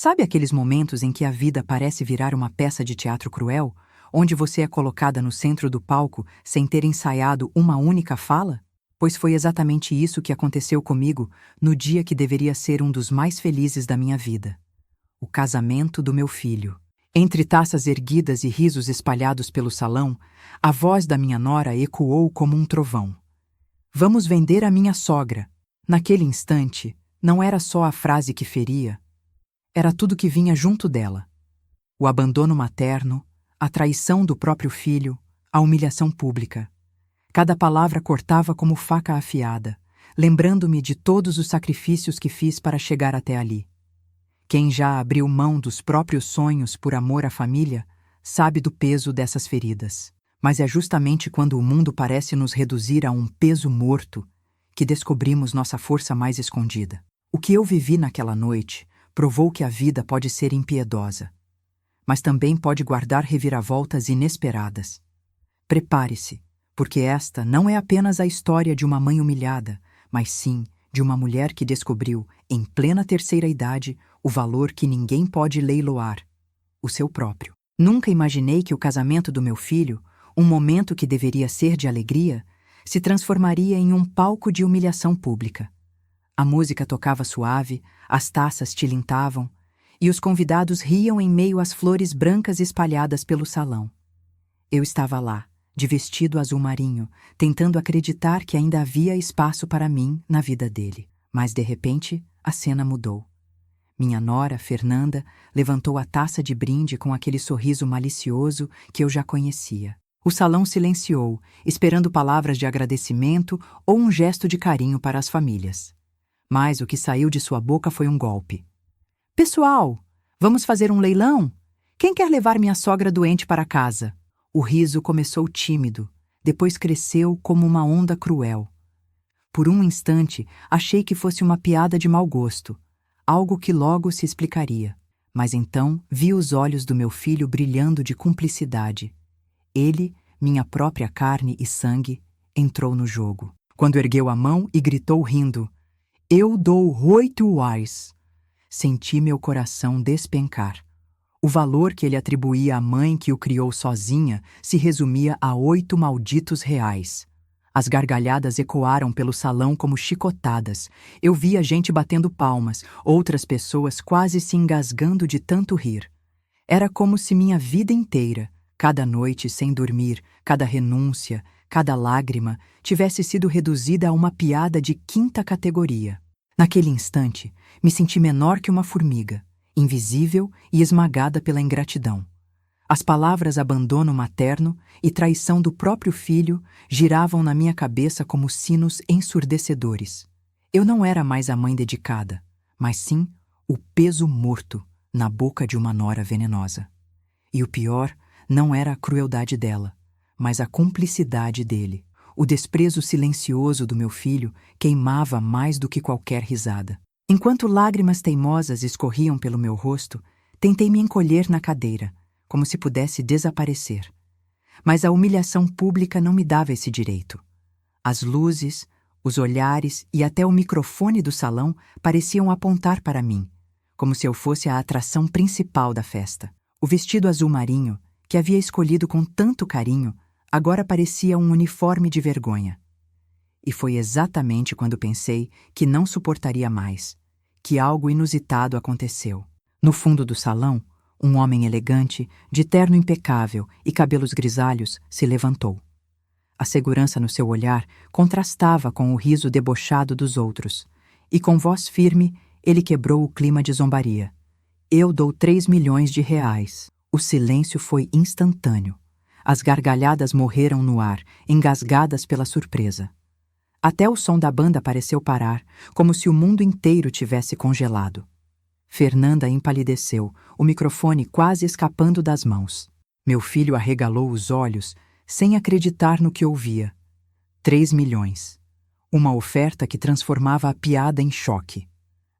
Sabe aqueles momentos em que a vida parece virar uma peça de teatro cruel, onde você é colocada no centro do palco sem ter ensaiado uma única fala? Pois foi exatamente isso que aconteceu comigo no dia que deveria ser um dos mais felizes da minha vida. O casamento do meu filho. Entre taças erguidas e risos espalhados pelo salão, a voz da minha nora ecoou como um trovão. Vamos vender a minha sogra. Naquele instante, não era só a frase que feria, era tudo que vinha junto dela. O abandono materno, a traição do próprio filho, a humilhação pública. Cada palavra cortava como faca afiada, lembrando-me de todos os sacrifícios que fiz para chegar até ali. Quem já abriu mão dos próprios sonhos por amor à família, sabe do peso dessas feridas. Mas é justamente quando o mundo parece nos reduzir a um peso morto que descobrimos nossa força mais escondida. O que eu vivi naquela noite provou que a vida pode ser impiedosa, mas também pode guardar reviravoltas inesperadas. Prepare-se, porque esta não é apenas a história de uma mãe humilhada, mas sim de uma mulher que descobriu, em plena terceira idade, o valor que ninguém pode leiloar, o seu próprio. Nunca imaginei que o casamento do meu filho, um momento que deveria ser de alegria, se transformaria em um palco de humilhação pública. A música tocava suave, as taças tilintavam, e os convidados riam em meio às flores brancas espalhadas pelo salão. Eu estava lá, de vestido azul marinho, tentando acreditar que ainda havia espaço para mim na vida dele. Mas, de repente, a cena mudou. Minha nora, Fernanda, levantou a taça de brinde com aquele sorriso malicioso que eu já conhecia. O salão silenciou, esperando palavras de agradecimento ou um gesto de carinho para as famílias. Mas o que saiu de sua boca foi um golpe. Pessoal, vamos fazer um leilão? Quem quer levar minha sogra doente para casa? O riso começou tímido, depois cresceu como uma onda cruel. Por um instante, achei que fosse uma piada de mau gosto, algo que logo se explicaria. Mas então vi os olhos do meu filho brilhando de cumplicidade. Ele, minha própria carne e sangue, entrou no jogo. Quando ergueu a mão e gritou rindo, "Eu dou 8 reais." Senti meu coração despencar. O valor que ele atribuía à mãe que o criou sozinha se resumia a 8 malditos reais. As gargalhadas ecoaram pelo salão como chicotadas. Eu via gente batendo palmas, outras pessoas quase se engasgando de tanto rir. Era como se minha vida inteira, cada noite sem dormir, cada renúncia, cada lágrima, tivesse sido reduzida a uma piada de quinta categoria. Naquele instante, me senti menor que uma formiga, invisível e esmagada pela ingratidão. As palavras abandono materno e traição do próprio filho giravam na minha cabeça como sinos ensurdecedores. Eu não era mais a mãe dedicada, mas sim o peso morto na boca de uma nora venenosa. E o pior não era a crueldade dela, mas a cumplicidade dele. O desprezo silencioso do meu filho queimava mais do que qualquer risada. Enquanto lágrimas teimosas escorriam pelo meu rosto, tentei me encolher na cadeira, como se pudesse desaparecer. Mas a humilhação pública não me dava esse direito. As luzes, os olhares e até o microfone do salão pareciam apontar para mim, como se eu fosse a atração principal da festa. O vestido azul marinho, que havia escolhido com tanto carinho, agora parecia um uniforme de vergonha. E foi exatamente quando pensei que não suportaria mais, que algo inusitado aconteceu. No fundo do salão, um homem elegante, de terno impecável e cabelos grisalhos, se levantou. A segurança no seu olhar contrastava com o riso debochado dos outros, e com voz firme, ele quebrou o clima de zombaria. Eu dou 3 milhões de reais. O silêncio foi instantâneo. As gargalhadas morreram no ar, engasgadas pela surpresa. Até o som da banda pareceu parar, como se o mundo inteiro tivesse congelado. Fernanda empalideceu, o microfone quase escapando das mãos. Meu filho arregalou os olhos, sem acreditar no que ouvia. 3 milhões. Uma oferta que transformava a piada em choque.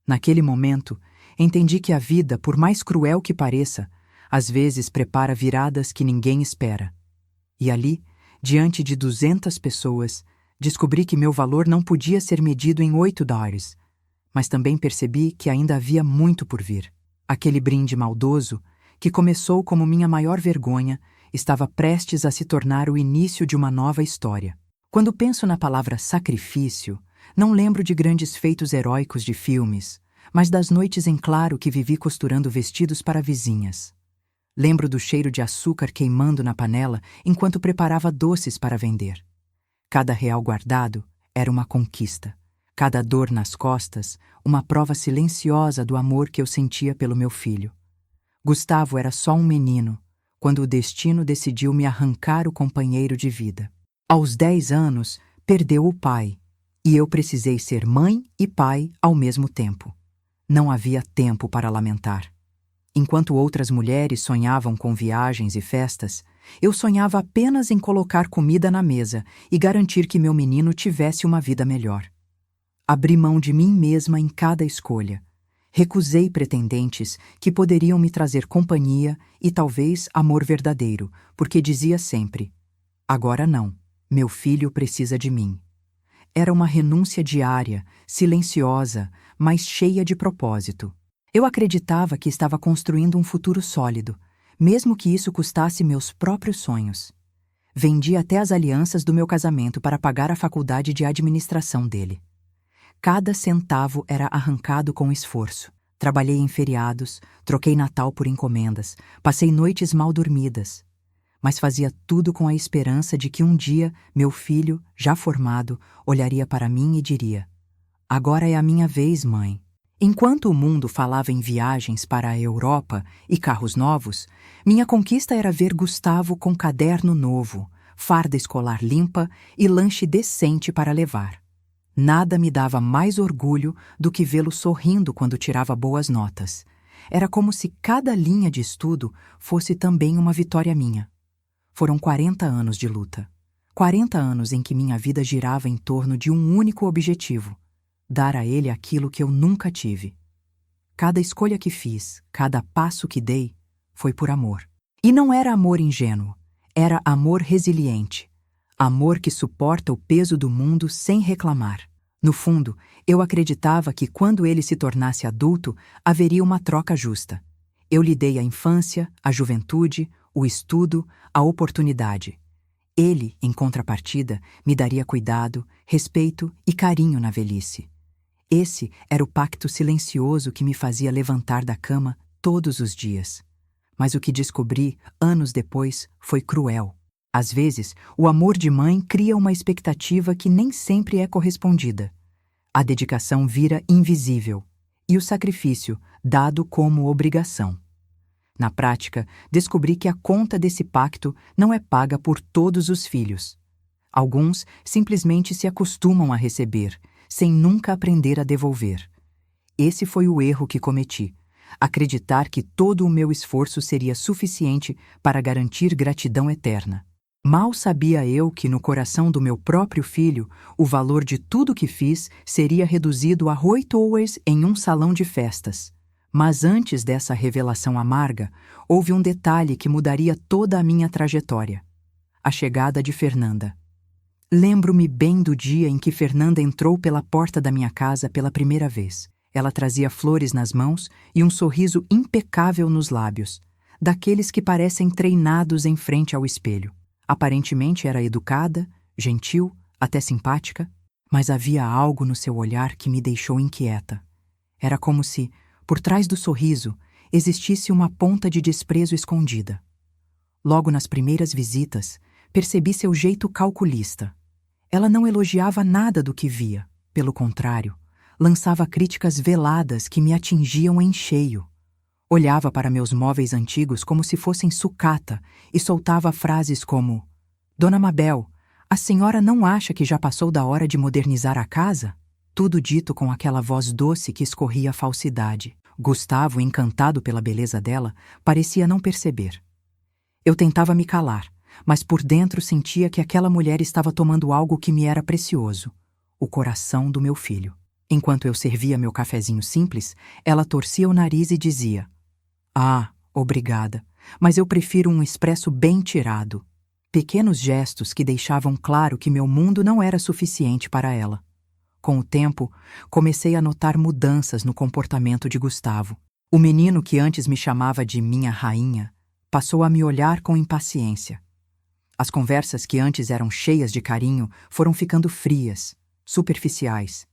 Naquele momento, entendi que a vida, por mais cruel que pareça, às vezes prepara viradas que ninguém espera. E ali, diante de 200 pessoas, descobri que meu valor não podia ser medido em 8 dólares, mas também percebi que ainda havia muito por vir. Aquele brinde maldoso, que começou como minha maior vergonha, estava prestes a se tornar o início de uma nova história. Quando penso na palavra sacrifício, não lembro de grandes feitos heróicos de filmes, mas das noites em claro que vivi costurando vestidos para vizinhas. Lembro do cheiro de açúcar queimando na panela enquanto preparava doces para vender. Cada real guardado era uma conquista. Cada dor nas costas, uma prova silenciosa do amor que eu sentia pelo meu filho. Gustavo era só um menino, quando o destino decidiu me arrancar o companheiro de vida. Aos 10 anos, perdeu o pai, e eu precisei ser mãe e pai ao mesmo tempo. Não havia tempo para lamentar. Enquanto outras mulheres sonhavam com viagens e festas, eu sonhava apenas em colocar comida na mesa e garantir que meu menino tivesse uma vida melhor. Abri mão de mim mesma em cada escolha. Recusei pretendentes que poderiam me trazer companhia e talvez amor verdadeiro, porque dizia sempre: agora não, meu filho precisa de mim. Era uma renúncia diária, silenciosa, mas cheia de propósito. Eu acreditava que estava construindo um futuro sólido, mesmo que isso custasse meus próprios sonhos. Vendi até as alianças do meu casamento para pagar a faculdade de administração dele. Cada centavo era arrancado com esforço. Trabalhei em feriados, troquei Natal por encomendas, passei noites mal dormidas. Mas fazia tudo com a esperança de que um dia meu filho, já formado, olharia para mim e diria: agora é a minha vez, mãe. Enquanto o mundo falava em viagens para a Europa e carros novos, minha conquista era ver Gustavo com caderno novo, farda escolar limpa e lanche decente para levar. Nada me dava mais orgulho do que vê-lo sorrindo quando tirava boas notas. Era como se cada linha de estudo fosse também uma vitória minha. Foram 40 anos de luta. 40 anos em que minha vida girava em torno de um único objetivo: dar a ele aquilo que eu nunca tive. Cada escolha que fiz, cada passo que dei, foi por amor. E não era amor ingênuo, era amor resiliente. Amor que suporta o peso do mundo sem reclamar. No fundo, eu acreditava que quando ele se tornasse adulto, haveria uma troca justa. Eu lhe dei a infância, a juventude, o estudo, a oportunidade. Ele, em contrapartida, me daria cuidado, respeito e carinho na velhice. Esse era o pacto silencioso que me fazia levantar da cama todos os dias. Mas o que descobri, anos depois, foi cruel. Às vezes, o amor de mãe cria uma expectativa que nem sempre é correspondida. A dedicação vira invisível, e o sacrifício dado como obrigação. Na prática, descobri que a conta desse pacto não é paga por todos os filhos. Alguns simplesmente se acostumam a receber, sem nunca aprender a devolver. Esse foi o erro que cometi: acreditar que todo o meu esforço seria suficiente para garantir gratidão eterna. Mal sabia eu que no coração do meu próprio filho, o valor de tudo que fiz seria reduzido a Hours em um salão de festas. Mas antes dessa revelação amarga, houve um detalhe que mudaria toda a minha trajetória: a chegada de Fernanda. Lembro-me bem do dia em que Fernanda entrou pela porta da minha casa pela primeira vez. Ela trazia flores nas mãos e um sorriso impecável nos lábios, daqueles que parecem treinados em frente ao espelho. Aparentemente era educada, gentil, até simpática, mas havia algo no seu olhar que me deixou inquieta. Era como se, por trás do sorriso, existisse uma ponta de desprezo escondida. Logo nas primeiras visitas, percebi seu jeito calculista. Ela não elogiava nada do que via, pelo contrário, lançava críticas veladas que me atingiam em cheio. Olhava para meus móveis antigos como se fossem sucata e soltava frases como: Dona Mabel, a senhora não acha que já passou da hora de modernizar a casa? Tudo dito com aquela voz doce que escorria a falsidade. Gustavo, encantado pela beleza dela, parecia não perceber. Eu tentava me calar, mas por dentro sentia que aquela mulher estava tomando algo que me era precioso: o coração do meu filho. Enquanto eu servia meu cafezinho simples, ela torcia o nariz e dizia: Ah, obrigada, mas eu prefiro um expresso bem tirado. Pequenos gestos que deixavam claro que meu mundo não era suficiente para ela. Com o tempo, comecei a notar mudanças no comportamento de Gustavo. O menino que antes me chamava de minha rainha passou a me olhar com impaciência. As conversas que antes eram cheias de carinho foram ficando frias, superficiais.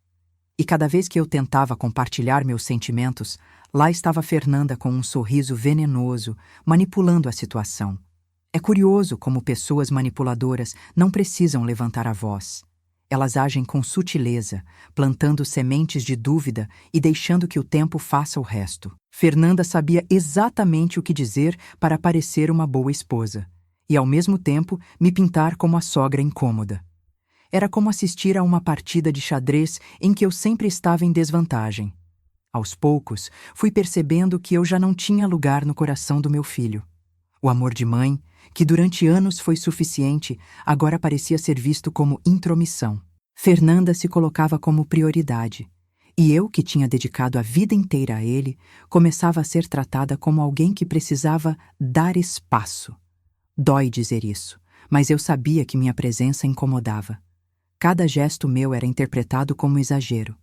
E cada vez que eu tentava compartilhar meus sentimentos, lá estava Fernanda com um sorriso venenoso, manipulando a situação. É curioso como pessoas manipuladoras não precisam levantar a voz. Elas agem com sutileza, plantando sementes de dúvida e deixando que o tempo faça o resto. Fernanda sabia exatamente o que dizer para parecer uma boa esposa, e ao mesmo tempo me pintar como a sogra incômoda. Era como assistir a uma partida de xadrez em que eu sempre estava em desvantagem. Aos poucos, fui percebendo que eu já não tinha lugar no coração do meu filho. O amor de mãe, que durante anos foi suficiente, agora parecia ser visto como intromissão. Fernanda se colocava como prioridade, e eu, que tinha dedicado a vida inteira a ele, começava a ser tratada como alguém que precisava dar espaço. Dói dizer isso, mas eu sabia que minha presença incomodava. Cada gesto meu era interpretado como exagero.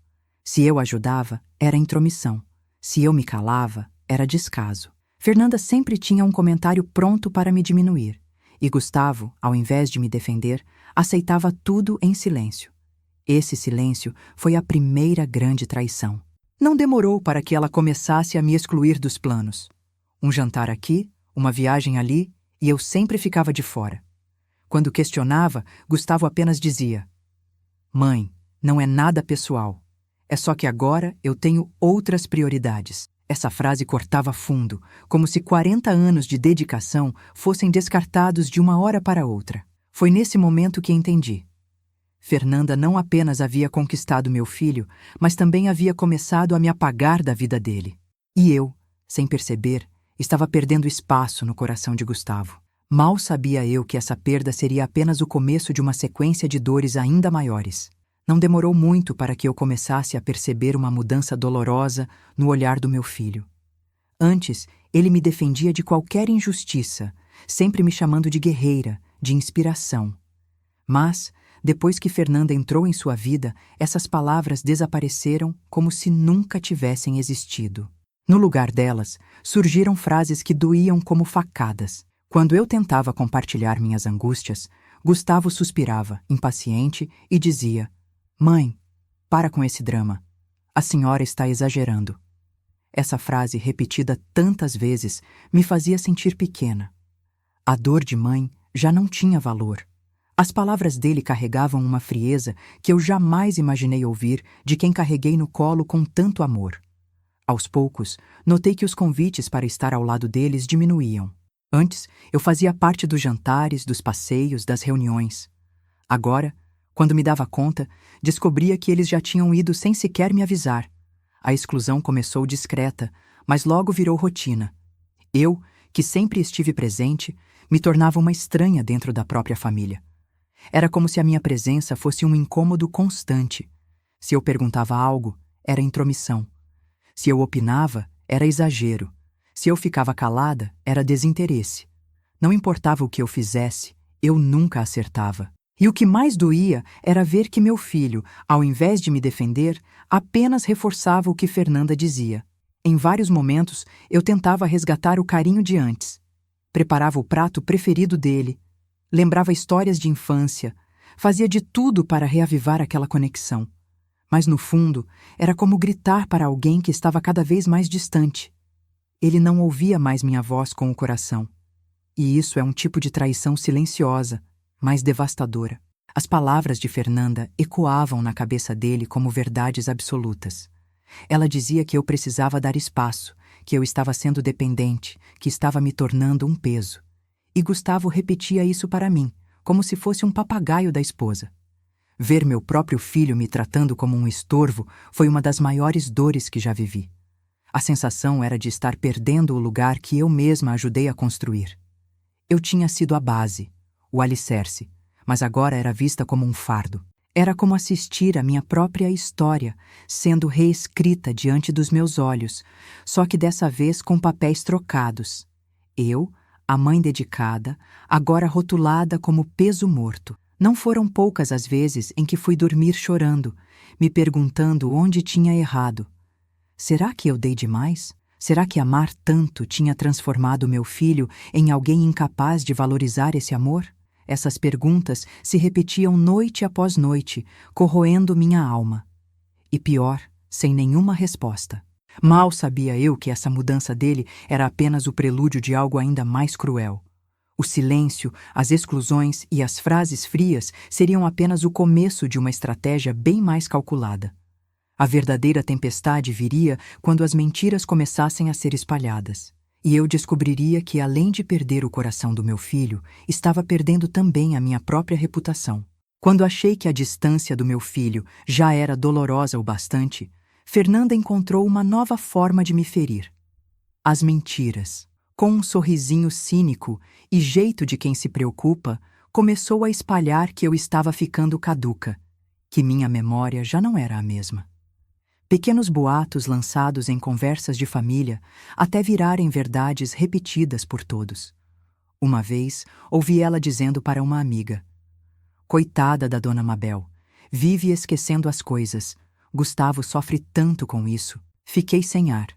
Se eu ajudava, era intromissão. Se eu me calava, era descaso. Fernanda sempre tinha um comentário pronto para me diminuir, e Gustavo, ao invés de me defender, aceitava tudo em silêncio. Esse silêncio foi a primeira grande traição. Não demorou para que ela começasse a me excluir dos planos. Um jantar aqui, uma viagem ali, e eu sempre ficava de fora. Quando questionava, Gustavo apenas dizia: "Mãe, não é nada pessoal. É só que agora eu tenho outras prioridades." Essa frase cortava fundo, como se 40 anos de dedicação fossem descartados de uma hora para outra. Foi nesse momento que entendi. Fernanda não apenas havia conquistado meu filho, mas também havia começado a me apagar da vida dele. E eu, sem perceber, estava perdendo espaço no coração de Gustavo. Mal sabia eu que essa perda seria apenas o começo de uma sequência de dores ainda maiores. Não demorou muito para que eu começasse a perceber uma mudança dolorosa no olhar do meu filho. Antes, ele me defendia de qualquer injustiça, sempre me chamando de guerreira, de inspiração. Mas, depois que Fernanda entrou em sua vida, essas palavras desapareceram como se nunca tivessem existido. No lugar delas, surgiram frases que doíam como facadas. Quando eu tentava compartilhar minhas angústias, Gustavo suspirava, impaciente, e dizia: "Mãe, para com esse drama. A senhora está exagerando." Essa frase, repetida tantas vezes, me fazia sentir pequena. A dor de mãe já não tinha valor. As palavras dele carregavam uma frieza que eu jamais imaginei ouvir de quem carreguei no colo com tanto amor. Aos poucos, notei que os convites para estar ao lado deles diminuíam. Antes, eu fazia parte dos jantares, dos passeios, das reuniões. Agora, quando me dava conta, descobria que eles já tinham ido sem sequer me avisar. A exclusão começou discreta, mas logo virou rotina. Eu, que sempre estive presente, me tornava uma estranha dentro da própria família. Era como se a minha presença fosse um incômodo constante. Se eu perguntava algo, era intromissão. Se eu opinava, era exagero. Se eu ficava calada, era desinteresse. Não importava o que eu fizesse, eu nunca acertava. E o que mais doía era ver que meu filho, ao invés de me defender, apenas reforçava o que Fernanda dizia. Em vários momentos, eu tentava resgatar o carinho de antes. Preparava o prato preferido dele, lembrava histórias de infância, fazia de tudo para reavivar aquela conexão. Mas, no fundo, era como gritar para alguém que estava cada vez mais distante. Ele não ouvia mais minha voz com o coração. E isso é um tipo de traição silenciosa, mas devastadora. As palavras de Fernanda ecoavam na cabeça dele como verdades absolutas. Ela dizia que eu precisava dar espaço, que eu estava sendo dependente, que estava me tornando um peso. E Gustavo repetia isso para mim, como se fosse um papagaio da esposa. Ver meu próprio filho me tratando como um estorvo foi uma das maiores dores que já vivi. A sensação era de estar perdendo o lugar que eu mesma ajudei a construir. Eu tinha sido a base, o alicerce, mas agora era vista como um fardo. Era como assistir a minha própria história sendo reescrita diante dos meus olhos, só que dessa vez com papéis trocados. Eu, a mãe dedicada, agora rotulada como peso morto. Não foram poucas as vezes em que fui dormir chorando, me perguntando onde tinha errado. Será que eu dei demais? Será que amar tanto tinha transformado meu filho em alguém incapaz de valorizar esse amor? Essas perguntas se repetiam noite após noite, corroendo minha alma. E pior, sem nenhuma resposta. Mal sabia eu que essa mudança dele era apenas o prelúdio de algo ainda mais cruel. O silêncio, as exclusões e as frases frias seriam apenas o começo de uma estratégia bem mais calculada. A verdadeira tempestade viria quando as mentiras começassem a ser espalhadas. E eu descobriria que, além de perder o coração do meu filho, estava perdendo também a minha própria reputação. Quando achei que a distância do meu filho já era dolorosa o bastante, Fernanda encontrou uma nova forma de me ferir. As mentiras. Com um sorrisinho cínico e jeito de quem se preocupa, começou a espalhar que eu estava ficando caduca, que minha memória já não era a mesma. Pequenos boatos lançados em conversas de família até virarem verdades repetidas por todos. Uma vez, ouvi ela dizendo para uma amiga: "Coitada da dona Mabel, vive esquecendo as coisas. Gustavo sofre tanto com isso." Fiquei sem ar.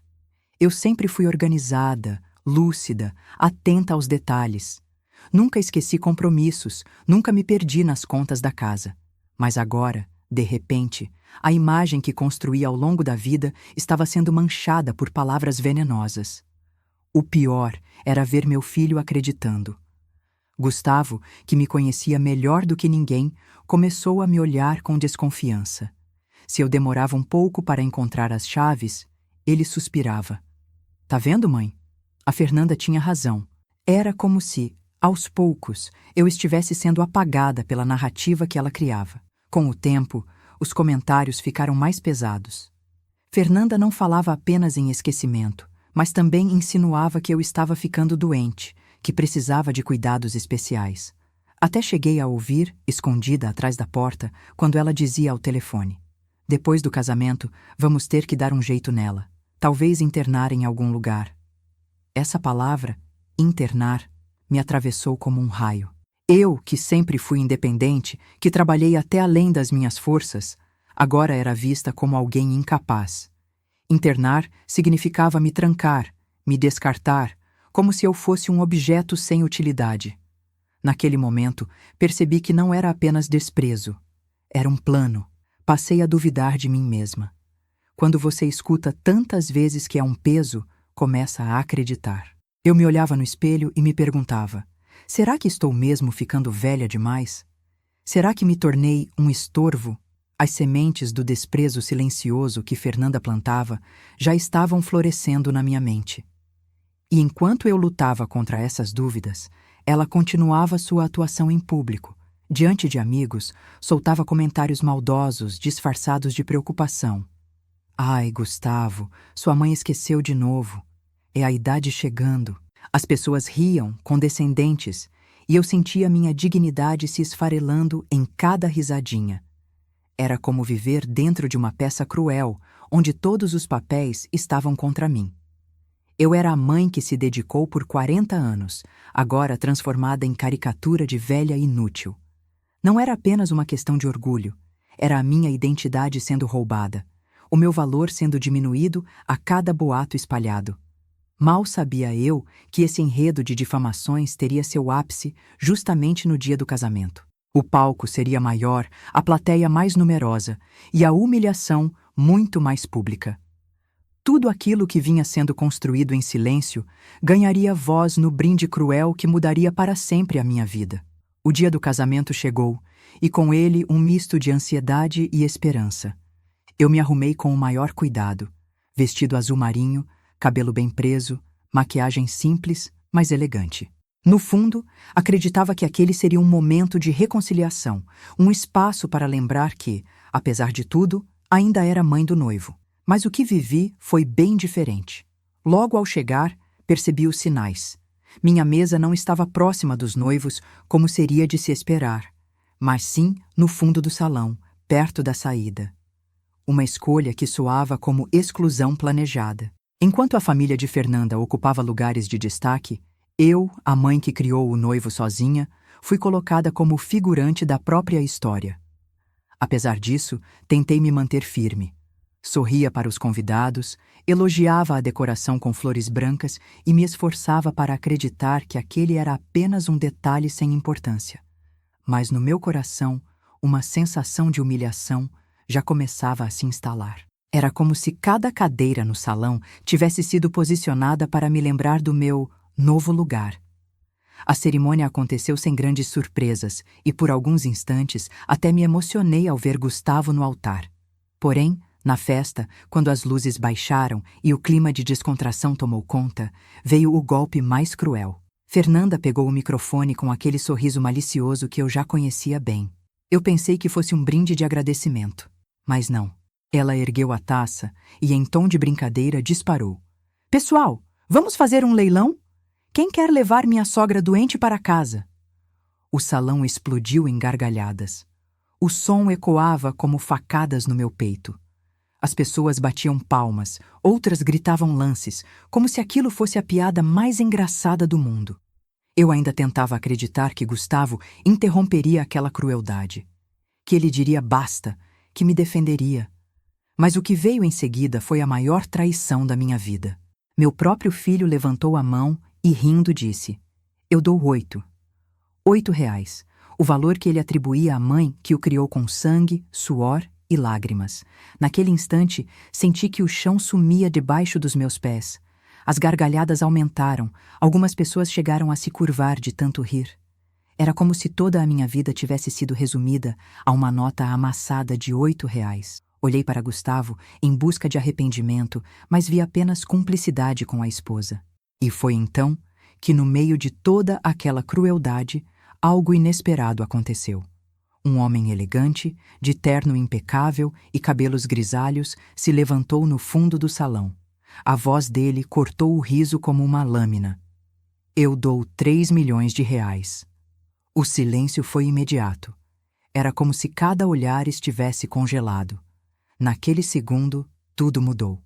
Eu sempre fui organizada, lúcida, atenta aos detalhes. Nunca esqueci compromissos, nunca me perdi nas contas da casa. Mas agora, de repente, a imagem que construí ao longo da vida estava sendo manchada por palavras venenosas. O pior era ver meu filho acreditando. Gustavo, que me conhecia melhor do que ninguém, começou a me olhar com desconfiança. Se eu demorava um pouco para encontrar as chaves, ele suspirava. "Tá vendo, mãe? A Fernanda tinha razão." Era como se, aos poucos, eu estivesse sendo apagada pela narrativa que ela criava. Com o tempo, os comentários ficaram mais pesados. Fernanda não falava apenas em esquecimento, mas também insinuava que eu estava ficando doente, que precisava de cuidados especiais. Até cheguei a ouvir, escondida atrás da porta, quando ela dizia ao telefone: "Depois do casamento, vamos ter que dar um jeito nela. Talvez internar em algum lugar." Essa palavra, internar, me atravessou como um raio. Eu, que sempre fui independente, que trabalhei até além das minhas forças, agora era vista como alguém incapaz. Internar significava me trancar, me descartar, como se eu fosse um objeto sem utilidade. Naquele momento, percebi que não era apenas desprezo. Era um plano. Passei a duvidar de mim mesma. Quando você escuta tantas vezes que é um peso, começa a acreditar. Eu me olhava no espelho e me perguntava: será que estou mesmo ficando velha demais? Será que me tornei um estorvo? As sementes do desprezo silencioso que Fernanda plantava já estavam florescendo na minha mente. E enquanto eu lutava contra essas dúvidas, ela continuava sua atuação em público. Diante de amigos, soltava comentários maldosos, disfarçados de preocupação. "Ai, Gustavo, sua mãe esqueceu de novo. É a idade chegando." As pessoas riam, condescendentes, e eu sentia minha dignidade se esfarelando em cada risadinha. Era como viver dentro de uma peça cruel, onde todos os papéis estavam contra mim. Eu era a mãe que se dedicou por 40 anos, agora transformada em caricatura de velha inútil. Não era apenas uma questão de orgulho, era a minha identidade sendo roubada, o meu valor sendo diminuído a cada boato espalhado. Mal sabia eu que esse enredo de difamações teria seu ápice justamente no dia do casamento. O palco seria maior, a plateia mais numerosa e a humilhação muito mais pública. Tudo aquilo que vinha sendo construído em silêncio ganharia voz no brinde cruel que mudaria para sempre a minha vida. O dia do casamento chegou, e com ele um misto de ansiedade e esperança. Eu me arrumei com o maior cuidado, vestido azul marinho, cabelo bem preso, maquiagem simples, mas elegante. No fundo, acreditava que aquele seria um momento de reconciliação, um espaço para lembrar que, apesar de tudo, ainda era mãe do noivo. Mas o que vivi foi bem diferente. Logo ao chegar, percebi os sinais. Minha mesa não estava próxima dos noivos, como seria de se esperar, mas sim no fundo do salão, perto da saída. Uma escolha que soava como exclusão planejada. Enquanto a família de Fernanda ocupava lugares de destaque, eu, a mãe que criou o noivo sozinha, fui colocada como figurante da própria história. Apesar disso, tentei me manter firme. Sorria para os convidados, elogiava a decoração com flores brancas e me esforçava para acreditar que aquele era apenas um detalhe sem importância. Mas no meu coração, uma sensação de humilhação já começava a se instalar. Era como se cada cadeira no salão tivesse sido posicionada para me lembrar do meu novo lugar. A cerimônia aconteceu sem grandes surpresas e, por alguns instantes, até me emocionei ao ver Gustavo no altar. Porém, na festa, quando as luzes baixaram e o clima de descontração tomou conta, veio o golpe mais cruel. Fernanda pegou o microfone com aquele sorriso malicioso que eu já conhecia bem. Eu pensei que fosse um brinde de agradecimento, mas não. Ela ergueu a taça e, em tom de brincadeira, disparou. Pessoal, vamos fazer um leilão? Quem quer levar minha sogra doente para casa? O salão explodiu em gargalhadas. O som ecoava como facadas no meu peito. As pessoas batiam palmas, outras gritavam lances, como se aquilo fosse a piada mais engraçada do mundo. Eu ainda tentava acreditar que Gustavo interromperia aquela crueldade, que ele diria basta, que me defenderia. Mas o que veio em seguida foi a maior traição da minha vida. Meu próprio filho levantou a mão e, rindo, disse: Eu dou 8. 8 reais, o valor que ele atribuía à mãe que o criou com sangue, suor e lágrimas. Naquele instante, senti que o chão sumia debaixo dos meus pés. As gargalhadas aumentaram, algumas pessoas chegaram a se curvar de tanto rir. Era como se toda a minha vida tivesse sido resumida a uma nota amassada de 8 reais. Olhei para Gustavo em busca de arrependimento, mas vi apenas cumplicidade com a esposa. E foi então que, no meio de toda aquela crueldade, algo inesperado aconteceu. Um homem elegante, de terno impecável e cabelos grisalhos, se levantou no fundo do salão. A voz dele cortou o riso como uma lâmina. Eu dou 3 milhões de reais. O silêncio foi imediato. Era como se cada olhar estivesse congelado. Naquele segundo, tudo mudou.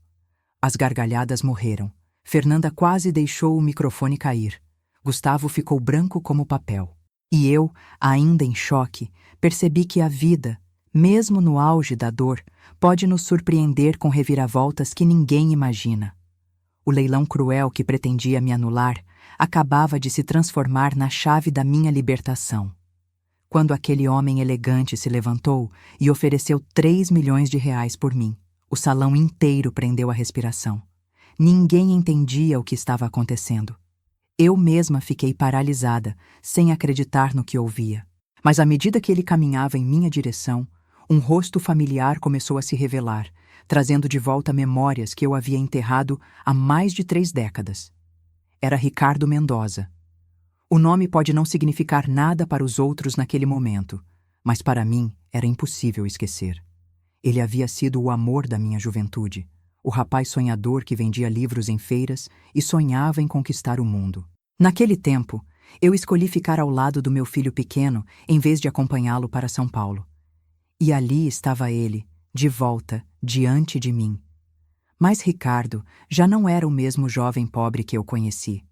As gargalhadas morreram. Fernanda quase deixou o microfone cair. Gustavo ficou branco como papel. E eu, ainda em choque, percebi que a vida, mesmo no auge da dor, pode nos surpreender com reviravoltas que ninguém imagina. O leilão cruel que pretendia me anular acabava de se transformar na chave da minha libertação. Quando aquele homem elegante se levantou e ofereceu 3 milhões de reais por mim, o salão inteiro prendeu a respiração. Ninguém entendia o que estava acontecendo. Eu mesma fiquei paralisada, sem acreditar no que ouvia. Mas à medida que ele caminhava em minha direção, um rosto familiar começou a se revelar, trazendo de volta memórias que eu havia enterrado há mais de 3 décadas. Era Ricardo Mendoza. O nome pode não significar nada para os outros naquele momento, mas para mim era impossível esquecer. Ele havia sido o amor da minha juventude, o rapaz sonhador que vendia livros em feiras e sonhava em conquistar o mundo. Naquele tempo, eu escolhi ficar ao lado do meu filho pequeno em vez de acompanhá-lo para São Paulo. E ali estava ele, de volta, diante de mim. Mas Ricardo já não era o mesmo jovem pobre que eu conheci.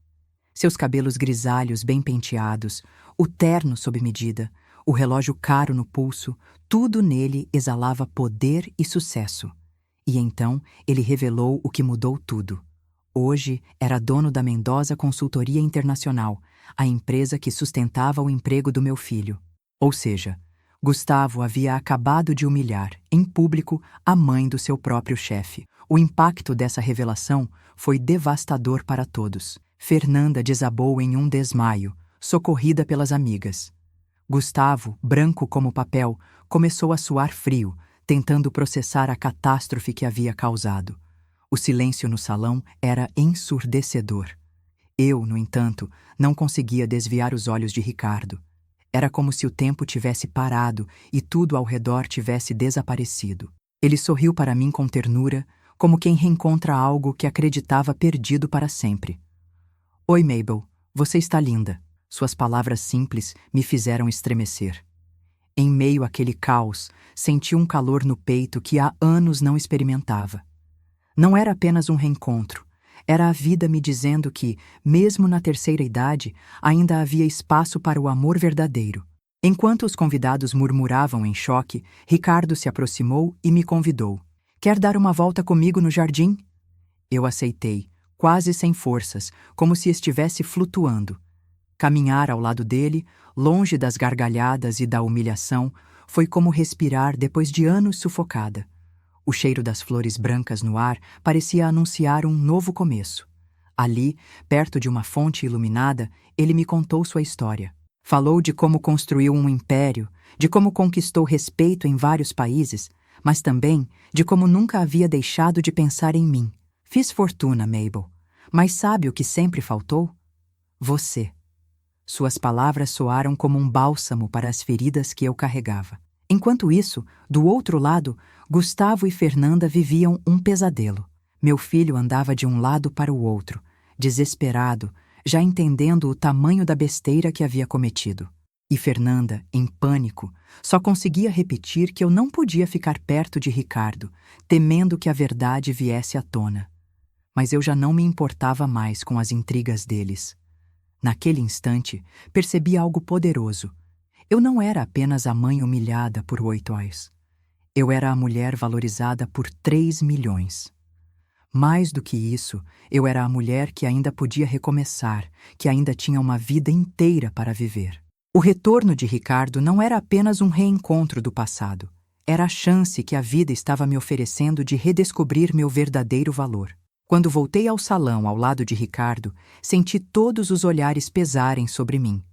Seus cabelos grisalhos bem penteados, o terno sob medida, o relógio caro no pulso, tudo nele exalava poder e sucesso. E então ele revelou o que mudou tudo. Hoje era dono da Mendoza Consultoria Internacional, a empresa que sustentava o emprego do meu filho. Ou seja, Gustavo havia acabado de humilhar, em público, a mãe do seu próprio chefe. O impacto dessa revelação foi devastador para todos. Fernanda desabou em um desmaio, socorrida pelas amigas. Gustavo, branco como papel, começou a suar frio, tentando processar a catástrofe que havia causado. O silêncio no salão era ensurdecedor. Eu, no entanto, não conseguia desviar os olhos de Ricardo. Era como se o tempo tivesse parado e tudo ao redor tivesse desaparecido. Ele sorriu para mim com ternura, como quem reencontra algo que acreditava perdido para sempre. Oi, Mabel, você está linda. Suas palavras simples me fizeram estremecer. Em meio àquele caos, senti um calor no peito que há anos não experimentava. Não era apenas um reencontro, era a vida me dizendo que, mesmo na terceira idade, ainda havia espaço para o amor verdadeiro. Enquanto os convidados murmuravam em choque, Ricardo se aproximou e me convidou. Quer dar uma volta comigo no jardim? Eu aceitei, quase sem forças, como se estivesse flutuando. Caminhar ao lado dele, longe das gargalhadas e da humilhação, foi como respirar depois de anos sufocada. O cheiro das flores brancas no ar parecia anunciar um novo começo. Ali, perto de uma fonte iluminada, ele me contou sua história. Falou de como construiu um império, de como conquistou respeito em vários países, mas também de como nunca havia deixado de pensar em mim. Fiz fortuna, Mabel, mas sabe o que sempre faltou? Você. Suas palavras soaram como um bálsamo para as feridas que eu carregava. Enquanto isso, do outro lado, Gustavo e Fernanda viviam um pesadelo. Meu filho andava de um lado para o outro, desesperado, já entendendo o tamanho da besteira que havia cometido. E Fernanda, em pânico, só conseguia repetir que eu não podia ficar perto de Ricardo, temendo que a verdade viesse à tona. Mas eu já não me importava mais com as intrigas deles. Naquele instante, percebi algo poderoso. Eu não era apenas a mãe humilhada por 8 anos. Eu era a mulher valorizada por 3 milhões. Mais do que isso, eu era a mulher que ainda podia recomeçar, que ainda tinha uma vida inteira para viver. O retorno de Ricardo não era apenas um reencontro do passado. Era a chance que a vida estava me oferecendo de redescobrir meu verdadeiro valor. Quando voltei ao salão ao lado de Ricardo, senti todos os olhares pesarem sobre mim.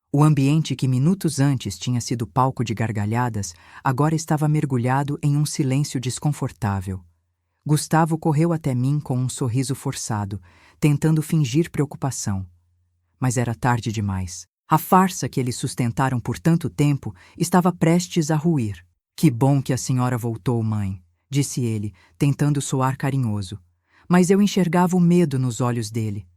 O ambiente que minutos antes tinha sido palco de gargalhadas, agora estava mergulhado em um silêncio desconfortável. Gustavo correu até mim com um sorriso forçado, tentando fingir preocupação. Mas era tarde demais. A farsa que eles sustentaram por tanto tempo estava prestes a ruir. "Que bom que a senhora voltou, mãe", disse ele, tentando soar carinhoso. Mas eu enxergava o medo nos olhos dele.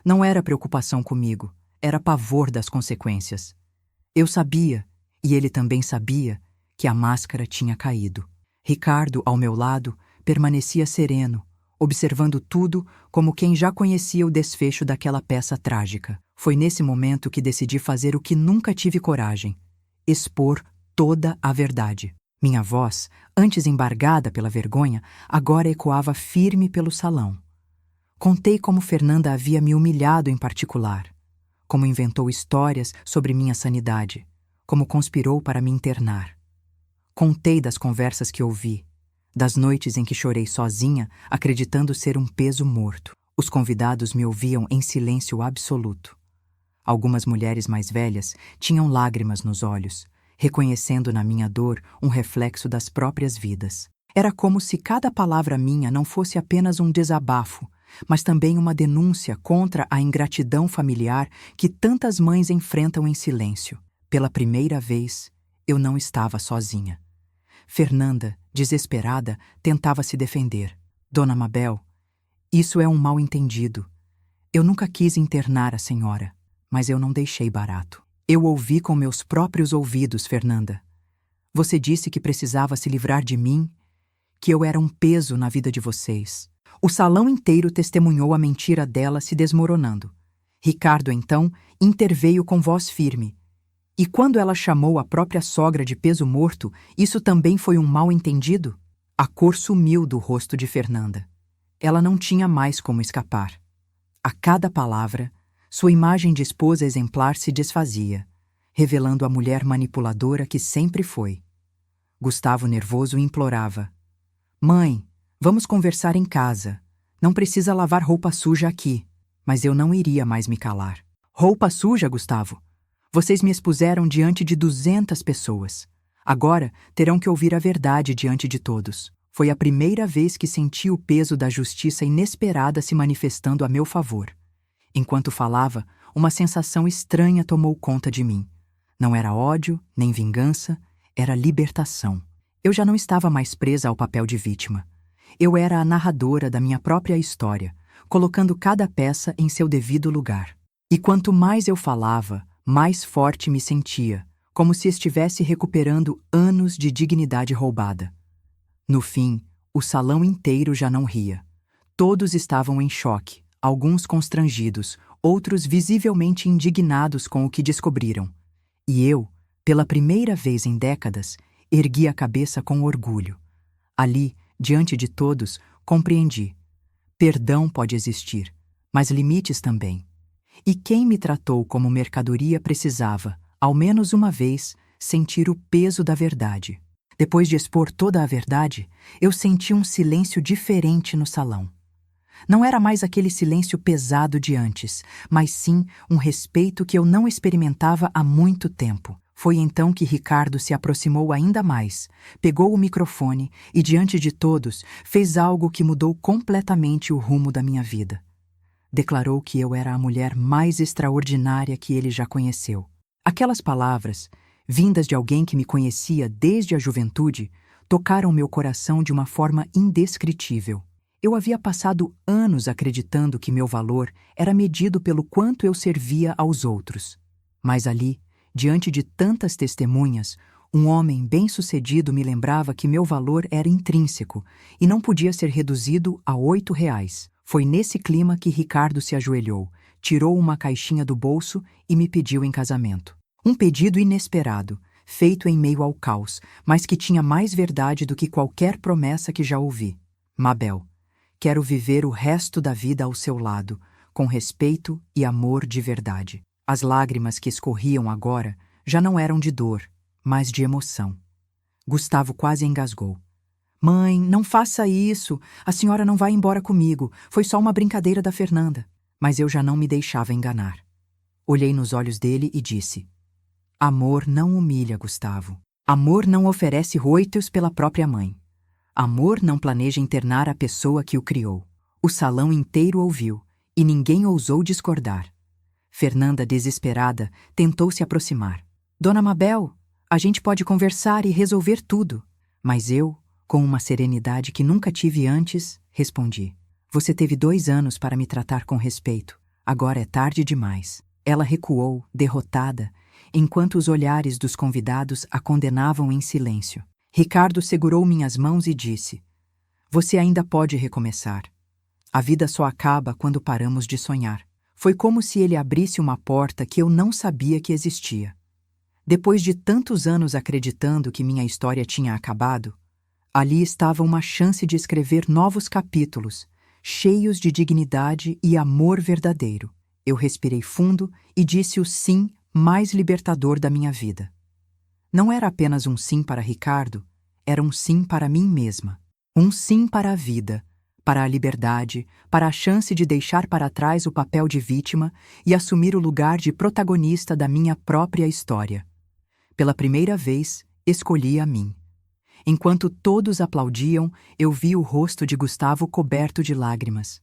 Não era preocupação comigo, era pavor das consequências. Eu sabia, e ele também sabia, que a máscara tinha caído. Ricardo, ao meu lado, permanecia sereno, observando tudo como quem já conhecia o desfecho daquela peça trágica. Foi nesse momento que decidi fazer o que nunca tive coragem: expor toda a verdade. Minha voz, antes embargada pela vergonha, agora ecoava firme pelo salão. Contei como Fernanda havia me humilhado em particular, como inventou histórias sobre minha sanidade, como conspirou para me internar. Contei das conversas que ouvi, das noites em que chorei sozinha, acreditando ser um peso morto. Os convidados me ouviam em silêncio absoluto. Algumas mulheres mais velhas tinham lágrimas nos olhos, reconhecendo na minha dor um reflexo das próprias vidas. Era como se cada palavra minha não fosse apenas um desabafo, mas também uma denúncia contra a ingratidão familiar que tantas mães enfrentam em silêncio. Pela primeira vez, eu não estava sozinha. Fernanda, desesperada, tentava se defender. "Dona Mabel, isso é um mal-entendido. Eu nunca quis internar a senhora, mas eu não deixei barato. Eu ouvi com meus próprios ouvidos, Fernanda. Você disse que precisava se livrar de mim, que eu era um peso na vida de vocês." O salão inteiro testemunhou a mentira dela se desmoronando. Ricardo, então, interveio com voz firme. E quando ela chamou a própria sogra de peso morto, isso também foi um mal-entendido? A cor sumiu do rosto de Fernanda. Ela não tinha mais como escapar. A cada palavra, sua imagem de esposa exemplar se desfazia, revelando a mulher manipuladora que sempre foi. Gustavo, nervoso, implorava: "Mãe, vamos conversar em casa. Não precisa lavar roupa suja aqui." Mas eu não iria mais me calar. "Roupa suja, Gustavo? Vocês me expuseram diante de 200 pessoas. Agora terão que ouvir a verdade diante de todos." Foi a primeira vez que senti o peso da justiça inesperada se manifestando a meu favor. Enquanto falava, uma sensação estranha tomou conta de mim. Não era ódio, nem vingança, era libertação. Eu já não estava mais presa ao papel de vítima. Eu era a narradora da minha própria história, colocando cada peça em seu devido lugar. E quanto mais eu falava, mais forte me sentia, como se estivesse recuperando anos de dignidade roubada. No fim, o salão inteiro já não ria. Todos estavam em choque, alguns constrangidos, outros visivelmente indignados com o que descobriram. E eu, pela primeira vez em décadas, ergui a cabeça com orgulho. Ali, Diante de todos, compreendi. Perdão pode existir, mas limites também. E quem me tratou como mercadoria precisava, ao menos uma vez, sentir o peso da verdade. Depois de expor toda a verdade, eu senti um silêncio diferente no salão. Não era mais aquele silêncio pesado de antes, mas sim um respeito que eu não experimentava há muito tempo. Foi então que Ricardo se aproximou ainda mais, pegou o microfone e, diante de todos, fez algo que mudou completamente o rumo da minha vida. Declarou que eu era a mulher mais extraordinária que ele já conheceu. Aquelas palavras, vindas de alguém que me conhecia desde a juventude, tocaram meu coração de uma forma indescritível. Eu havia passado anos acreditando que meu valor era medido pelo quanto eu servia aos outros. Mas ali, diante de tantas testemunhas, um homem bem-sucedido me lembrava que meu valor era intrínseco e não podia ser reduzido a R$ 8. Foi nesse clima que Ricardo se ajoelhou, tirou uma caixinha do bolso e me pediu em casamento. Um pedido inesperado, feito em meio ao caos, mas que tinha mais verdade do que qualquer promessa que já ouvi. Mabel, quero viver o resto da vida ao seu lado, com respeito e amor de verdade. As lágrimas que escorriam agora já não eram de dor, mas de emoção. Gustavo quase engasgou. Mãe, não faça isso. A senhora não vai embora comigo. Foi só uma brincadeira da Fernanda. Mas eu já não me deixava enganar. Olhei nos olhos dele e disse: Amor não humilha, Gustavo. Amor não oferece roitos pela própria mãe. Amor não planeja internar a pessoa que o criou. O salão inteiro ouviu, e ninguém ousou discordar. Fernanda, desesperada, tentou se aproximar. Dona Mabel, a gente pode conversar e resolver tudo. Mas eu, com uma serenidade que nunca tive antes, respondi. Você teve 2 anos para me tratar com respeito. Agora é tarde demais. Ela recuou, derrotada, enquanto os olhares dos convidados a condenavam em silêncio. Ricardo segurou minhas mãos e disse: Você ainda pode recomeçar. A vida só acaba quando paramos de sonhar. Foi como se ele abrisse uma porta que eu não sabia que existia. Depois de tantos anos acreditando que minha história tinha acabado, ali estava uma chance de escrever novos capítulos, cheios de dignidade e amor verdadeiro. Eu respirei fundo e disse o sim mais libertador da minha vida. Não era apenas um sim para Ricardo, era um sim para mim mesma. Um sim para a vida, para a liberdade, para a chance de deixar para trás o papel de vítima e assumir o lugar de protagonista da minha própria história. Pela primeira vez, escolhi a mim. Enquanto todos aplaudiam, eu vi o rosto de Gustavo coberto de lágrimas.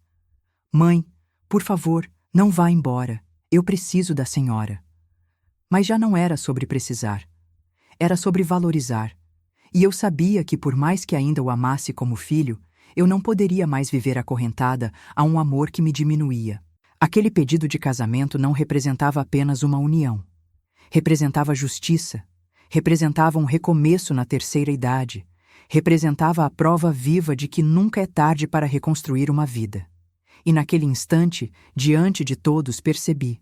Mãe, por favor, não vá embora. Eu preciso da senhora. Mas já não era sobre precisar. Era sobre valorizar. E eu sabia que, por mais que ainda o amasse como filho, eu não poderia mais viver acorrentada a um amor que me diminuía. Aquele pedido de casamento não representava apenas uma união. Representava justiça. Representava um recomeço na terceira idade. Representava a prova viva de que nunca é tarde para reconstruir uma vida. E naquele instante, diante de todos, percebi: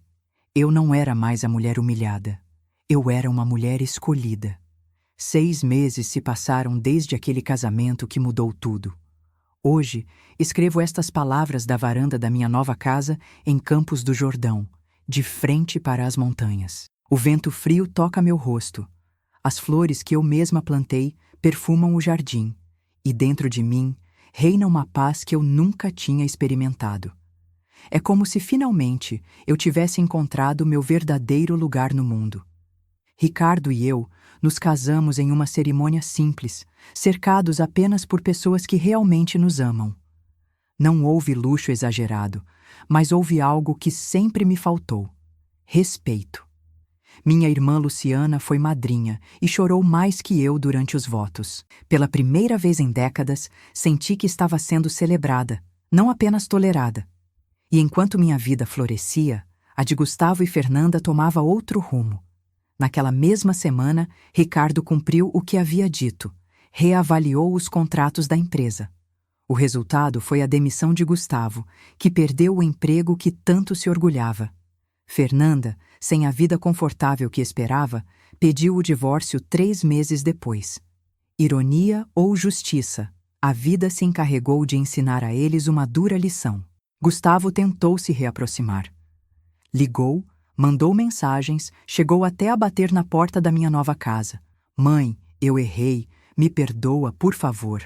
eu não era mais a mulher humilhada. Eu era uma mulher escolhida. 6 meses se passaram desde aquele casamento que mudou tudo. Hoje, escrevo estas palavras da varanda da minha nova casa em Campos do Jordão, de frente para as montanhas. O vento frio toca meu rosto. As flores que eu mesma plantei perfumam o jardim, e dentro de mim reina uma paz que eu nunca tinha experimentado. É como se finalmente eu tivesse encontrado meu verdadeiro lugar no mundo. Ricardo e eu nos casamos em uma cerimônia simples, cercados apenas por pessoas que realmente nos amam. Não houve luxo exagerado, mas houve algo que sempre me faltou: respeito. Minha irmã Luciana foi madrinha e chorou mais que eu durante os votos. Pela primeira vez em décadas, senti que estava sendo celebrada, não apenas tolerada. E enquanto minha vida florescia, a de Gustavo e Fernanda tomava outro rumo. Naquela mesma semana, Ricardo cumpriu o que havia dito, reavaliou os contratos da empresa. O resultado foi a demissão de Gustavo, que perdeu o emprego que tanto se orgulhava. Fernanda, sem a vida confortável que esperava, pediu o divórcio 3 meses depois. Ironia ou justiça? a vida se encarregou de ensinar a eles uma dura lição. Gustavo tentou se reaproximar. Ligou, mandou mensagens, chegou até a bater na porta da minha nova casa. Mãe, eu errei, me perdoa, por favor.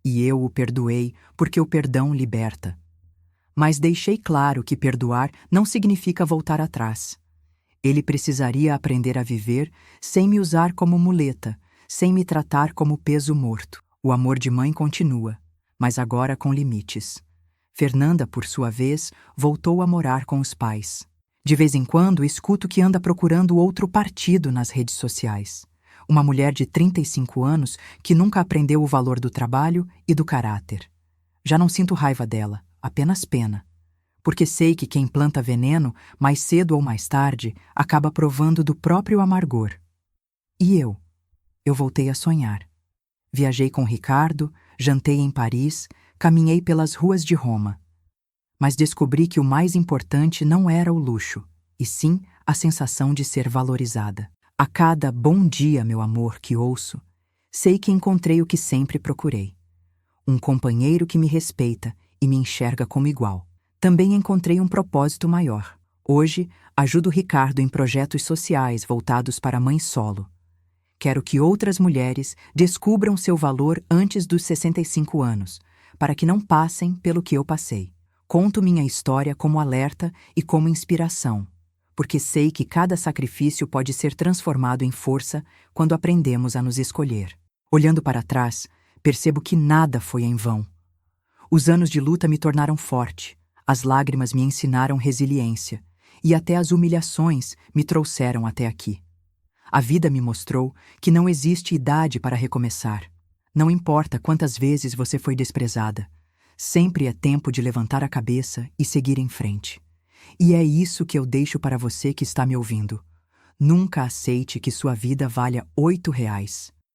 E eu o perdoei, porque o perdão liberta. Mas deixei claro que perdoar não significa voltar atrás. Ele precisaria aprender a viver sem me usar como muleta, sem me tratar como peso morto. O amor de mãe continua, mas agora com limites. Fernanda, por sua vez, voltou a morar com os pais. De vez em quando, escuto que anda procurando outro partido nas redes sociais. Uma mulher de 35 anos que nunca aprendeu o valor do trabalho e do caráter. Já não sinto raiva dela, apenas pena. Porque sei que quem planta veneno, mais cedo ou mais tarde, acaba provando do próprio amargor. E eu? Eu voltei a sonhar. Viajei com Ricardo, jantei em Paris, caminhei pelas ruas de Roma. Mas descobri que o mais importante não era o luxo, e sim a sensação de ser valorizada. A cada bom dia, meu amor, que ouço, sei que encontrei o que sempre procurei. Um companheiro que me respeita e me enxerga como igual. Também encontrei um propósito maior. Hoje, ajudo Ricardo em projetos sociais voltados para mãe solo. Quero que outras mulheres descubram seu valor antes dos 65 anos, para que não passem pelo que eu passei. Conto minha história como alerta e como inspiração, porque sei que cada sacrifício pode ser transformado em força quando aprendemos a nos escolher. Olhando para trás, percebo que nada foi em vão. Os anos de luta me tornaram forte, as lágrimas me ensinaram resiliência, e até as humilhações me trouxeram até aqui. A vida me mostrou que não existe idade para recomeçar. Não importa quantas vezes você foi desprezada, sempre é tempo de levantar a cabeça e seguir em frente. E é isso que eu deixo para você que está me ouvindo. Nunca aceite que sua vida valha R$ 8.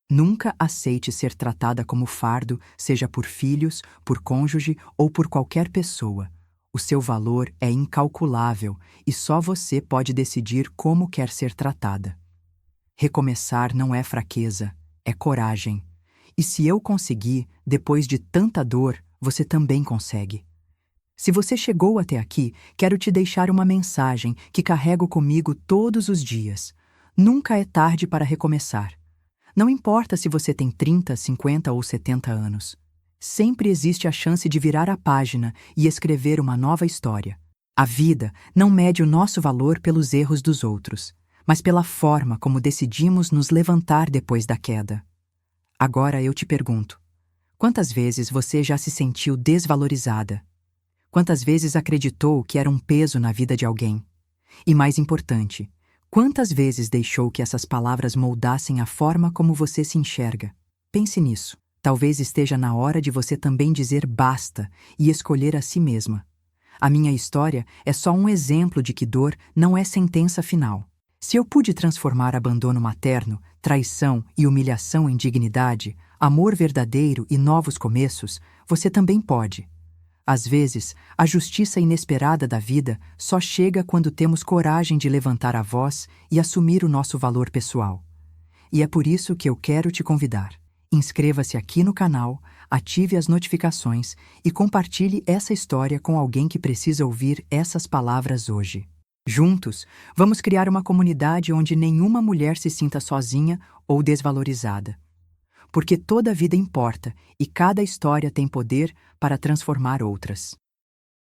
Nunca aceite ser tratada como fardo, seja por filhos, por cônjuge ou por qualquer pessoa. O seu valor é incalculável e só você pode decidir como quer ser tratada. Recomeçar não é fraqueza, é coragem. E se eu consegui, depois de tanta dor, você também consegue. Se você chegou até aqui, quero te deixar uma mensagem que carrego comigo todos os dias. Nunca é tarde para recomeçar. Não importa se você tem 30, 50 ou 70 anos. Sempre existe a chance de virar a página e escrever uma nova história. A vida não mede o nosso valor pelos erros dos outros, mas pela forma como decidimos nos levantar depois da queda. Agora eu te pergunto, quantas vezes você já se sentiu desvalorizada? Quantas vezes acreditou que era um peso na vida de alguém? E mais importante, quantas vezes deixou que essas palavras moldassem a forma como você se enxerga? Pense nisso. Talvez esteja na hora de você também dizer basta e escolher a si mesma. A minha história é só um exemplo de que dor não é sentença final. Se eu pude transformar abandono materno, traição e humilhação em dignidade, amor verdadeiro e novos começos, você também pode. Às vezes, a justiça inesperada da vida só chega quando temos coragem de levantar a voz e assumir o nosso valor pessoal. E é por isso que eu quero te convidar. Inscreva-se aqui no canal, ative as notificações e compartilhe essa história com alguém que precisa ouvir essas palavras hoje. Juntos, vamos criar uma comunidade onde nenhuma mulher se sinta sozinha ou desvalorizada. Porque toda vida importa e cada história tem poder para transformar outras.